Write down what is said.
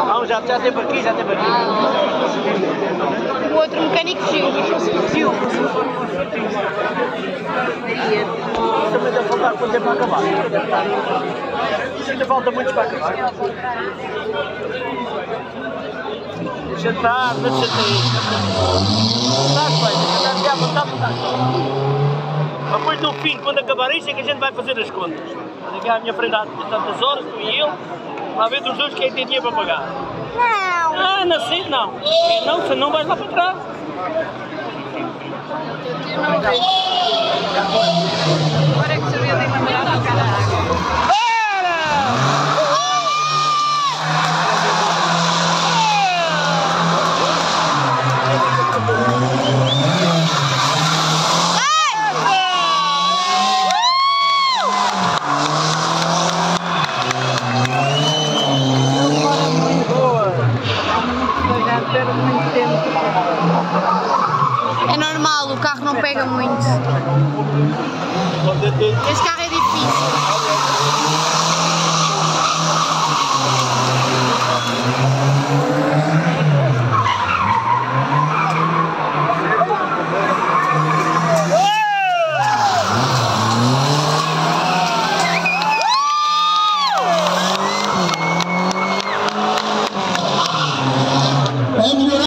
Não, já teve aqui, já teve aqui. O outro mecânico fugiu. Também deve faltar quanto tempo para acabar. Ainda falta muitos para acabar. Deixa estar, deixa aí. Estás bem, deixa estar à vontade. Depois no fim, quando acabar isto, é que a gente vai fazer as contas. Aqui à minha frente há tantas horas, tu e eu, lá ver dos dois quem tem dinheiro para pagar. Não! Ah, não sei, não. Não, se não vais lá para trás. Agora é que sabia de maneira a tocar a água. É normal, o carro não pega muito. Este carro é difícil.